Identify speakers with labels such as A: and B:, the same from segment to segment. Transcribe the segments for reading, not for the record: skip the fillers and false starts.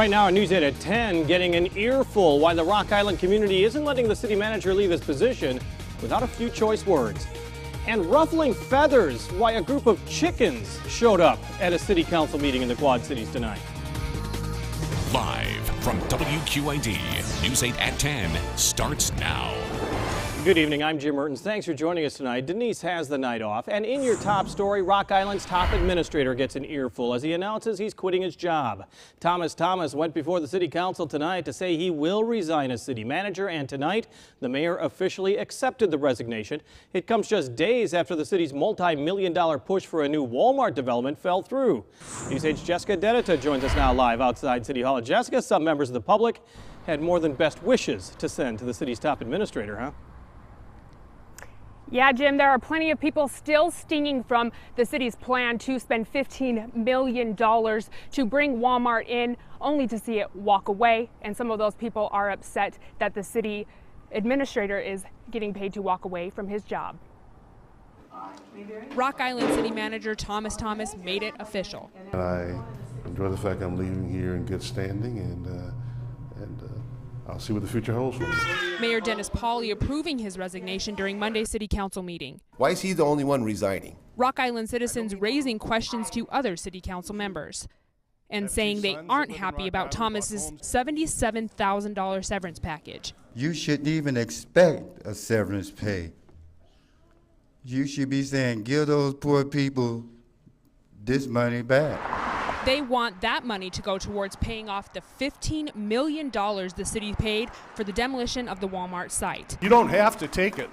A: Right now on News 8 at 10, getting an earful why the Rock Island community isn't letting the city manager leave his position without a few choice words. And ruffling feathers why a group of chickens showed up at a city council meeting in the Quad Cities tonight.
B: Live from WQAD, News 8 at 10 starts now.
A: Good evening, I'm Jim Mertens. Thanks for joining us tonight. Denise has the night off. And in your top story, Rock Island's top administrator gets an earful as he announces he's quitting his job. Thomas went before the city council tonight to say he will resign as city manager, and tonight the mayor officially accepted the resignation. It comes just days after the city's multi-million-dollar push for a new Walmart development fell through. News 8's Jessica Dedita joins us now live outside City Hall. Jessica, some members of the public had more than best wishes to send to the city's top administrator, huh?
C: Yeah, Jim, there are plenty of people still stinging from the city's plan to spend $15 million to bring Walmart in, only to see it walk away. And some of those people are upset that the city administrator is getting paid to walk away from his job.
D: Rock Island City Manager Thomas made it official.
E: I enjoy the fact I'm leaving here in good standing, and I'll see what the future holds for me.
D: Mayor Dennis Pauly approving his resignation during Monday's city council meeting.
F: Why is he the only one resigning?
D: Rock Island citizens raising questions to other city council members and saying they aren't happy about Thomas's $77,000 severance package.
G: You shouldn't even expect a severance pay. You should be saying, give those poor people this money back.
D: They want that money to go towards paying off the $15 million the city paid for the demolition of the Walmart site.
H: You don't have to take it.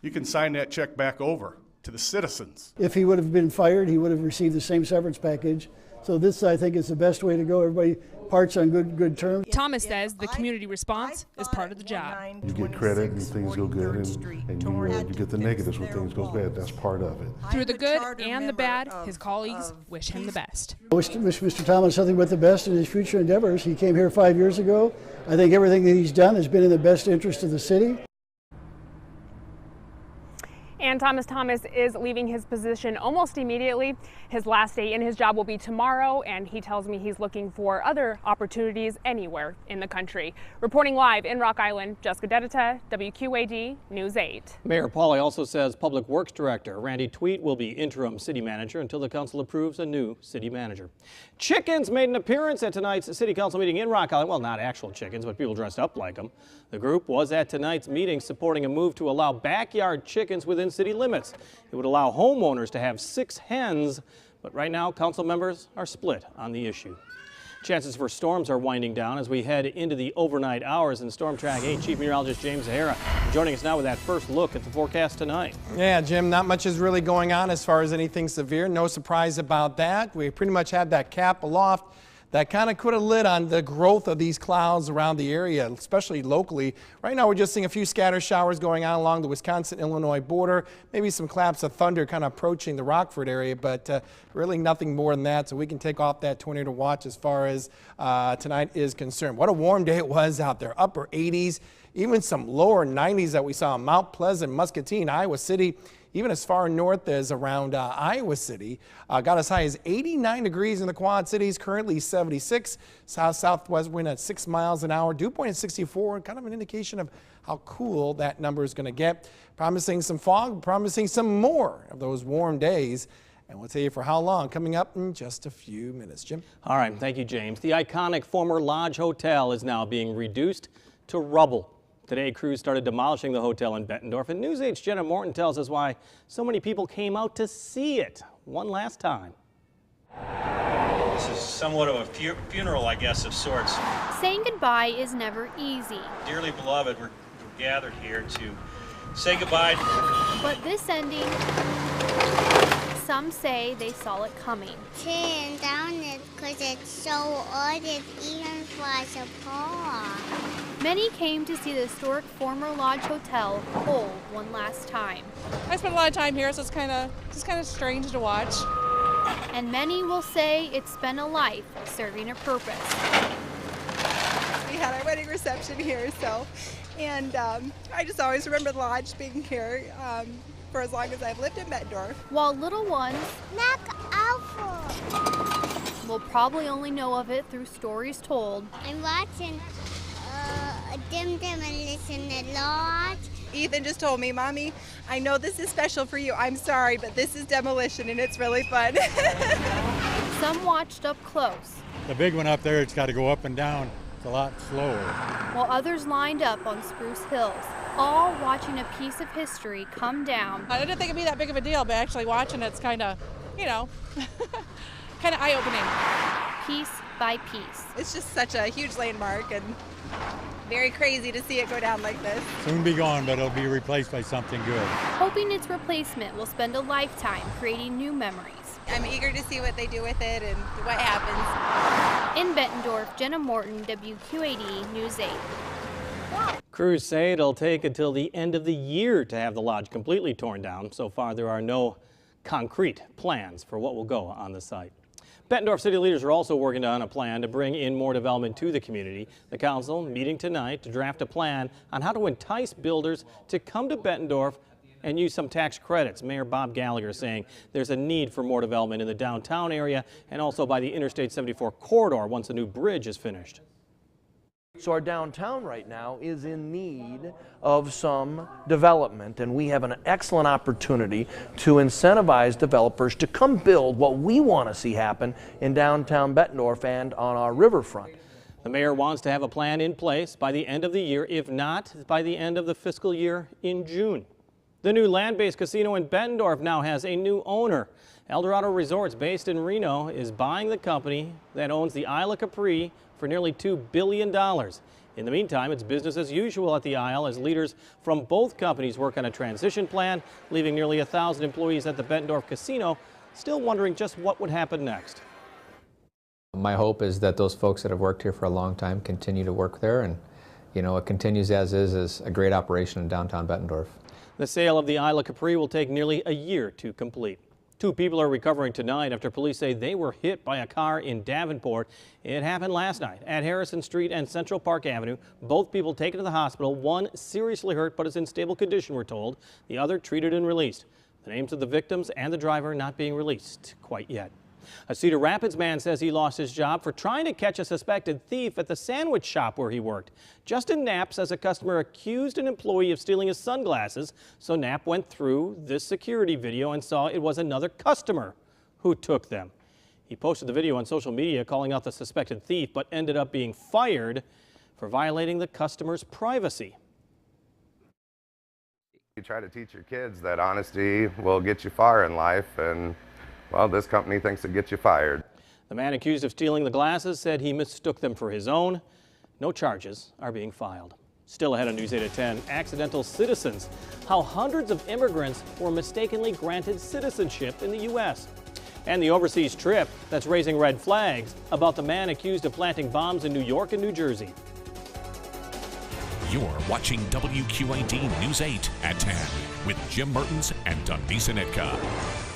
H: You can sign that check back over to the citizens.
I: If he would have been fired, he would have received the same severance package. So this, I think, is the best way to go. Everybody parts on good terms.
D: Thomas says the community response is part of the job.
E: You get credit and things go good, and you get the negatives when things go bad. That's part of it.
D: Through the good and the bad, his colleagues wish him the best.
I: I wish Mr. Thomas nothing but the best in his future endeavors. He came here 5 years ago. I think everything that he's done has been in the best interest of the city.
C: And Thomas is leaving his position almost immediately. His last day in his job will be tomorrow, and he tells me he's looking for other opportunities anywhere in the country. Reporting live in Rock Island, Jessica Dedita, WQAD News 8.
A: Mayor Pauly also says Public Works Director Randy Tweet will be interim city manager until the council approves a new city manager. Chickens made an appearance at tonight's city council meeting in Rock Island. Well, not actual chickens, but people dressed up like them. The group was at tonight's meeting supporting a move to allow backyard chickens within city limits. It would allow homeowners to have 6 hens, but right now council members are split on the issue. Chances for storms are winding down as we head into the overnight hours, and Storm Track 8 Chief Meteorologist James Zahara joining us now with that first look at the forecast tonight.
J: Yeah, Jim, not much is really going on as far as anything severe. No surprise about that. We pretty much had that cap aloft that kind of put a lid on the growth of these clouds around the area, especially locally. Right now, we're just seeing a few scatter showers going on along the Wisconsin-Illinois border, maybe some claps of thunder kind of approaching the Rockford area, but really nothing more than that, so we can take off that tornado watch as far as tonight is concerned. What a warm day it was out there, upper 80s, even some lower 90s that we saw in Mount Pleasant, Muscatine, Iowa City, even as far north as around Iowa City. Got as high as 89 degrees in the Quad Cities, currently 76. South-southwest wind at 6 miles an hour. Dew point at 64, kind of an indication of how cool that number is going to get. Promising some fog, promising some more of those warm days. And we'll tell you for how long, coming up in just a few minutes. Jim?
A: All right, thank you, James. The iconic former Lodge Hotel is now being reduced to rubble. Today, crews started demolishing the hotel in Bettendorf, and News 8's Jenna Morton tells us why so many people came out to see it one last time.
K: This is somewhat of a funeral, I guess, of sorts.
L: Saying goodbye is never easy.
K: Dearly beloved, we're gathered here to say goodbye.
L: But this ending, some say they saw it coming.
M: Tearing down it because it's so old, it even falls apart.
L: Many came to see the historic former Lodge Hotel whole one last time.
N: I spent a lot of time here, so it's kind of strange to watch.
L: And many will say it's been a life serving a purpose.
O: We had our wedding reception here, and I just always remember the Lodge being here for as long as I've lived in Bettendorf.
L: While little ones
M: knock out for
L: We'll probably only know of it through stories told.
M: I'm watching Dim Demolition a lot.
O: Ethan just told me, Mommy, I know this is special for you. I'm sorry, but this is demolition and it's really fun.
L: Some watched up close.
P: The big one up there, it's got to go up and down. It's a lot slower.
L: While others lined up on Spruce Hills, all watching a piece of history come down.
N: I didn't think it'd be that big of a deal, but actually watching it's kind of, you know, kind of eye-opening.
L: Piece by piece.
O: It's just such a huge landmark and very crazy to see it go down like this.
P: Soon be gone, but it'll be replaced by something good.
L: Hoping its replacement will spend a lifetime creating new memories.
O: I'm eager to see what they do with it and what happens.
L: In Bettendorf, Jenna Morton, WQAD News 8.
A: Crews say it'll take until the end of the year to have the lodge completely torn down. So far, there are no concrete plans for what will go on the site. Bettendorf city leaders are also working on a plan to bring in more development to the community. The council meeting tonight to draft a plan on how to entice builders to come to Bettendorf and use some tax credits. Mayor Bob Gallagher saying there's a need for more development in the downtown area and also by the Interstate 74 corridor once the new bridge is finished.
Q: So our downtown right now is in need of some development, and we have an excellent opportunity to incentivize developers to come build what we want to see happen in downtown Bettendorf and on our riverfront.
A: The mayor wants to have a plan in place by the end of the year, if not by the end of the fiscal year in June. The new land-based casino in Bettendorf now has a new owner. Eldorado Resorts, based in Reno, is buying the company that owns the Isle of Capri for nearly $2 billion. In the meantime, it's business as usual at the Isle as leaders from both companies work on a transition plan, leaving nearly 1,000 employees at the Bettendorf Casino still wondering just what would happen next.
R: My hope is that those folks that have worked here for a long time continue to work there, and it continues as is a great operation in downtown Bettendorf.
A: The sale of the Isle of Capri will take nearly a year to complete. 2 people are recovering tonight after police say they were hit by a car in Davenport. It happened last night at Harrison Street and Central Park Avenue. Both people taken to the hospital. One seriously hurt but is in stable condition, we're told. The other treated and released. The names of the victims and the driver not being released quite yet. A Cedar Rapids man says he lost his job for trying to catch a suspected thief at the sandwich shop where he worked. Justin Knapp says a customer accused an employee of stealing his sunglasses, so Knapp went through this security video and saw it was another customer who took them. He posted the video on social media calling out the suspected thief, but ended up being fired for violating the customer's privacy.
S: You try to teach your kids that honesty will get you far in life, and well, this company thinks it gets you fired.
A: The man accused of stealing the glasses said he mistook them for his own. No charges are being filed. Still ahead on News 8 at 10, accidental citizens. How hundreds of immigrants were mistakenly granted citizenship in the U.S. And the overseas trip that's raising red flags about the man accused of planting bombs in New York and New Jersey.
B: You're watching WQAD News 8 at 10 with Jim Mertens and Dundee Sinitka.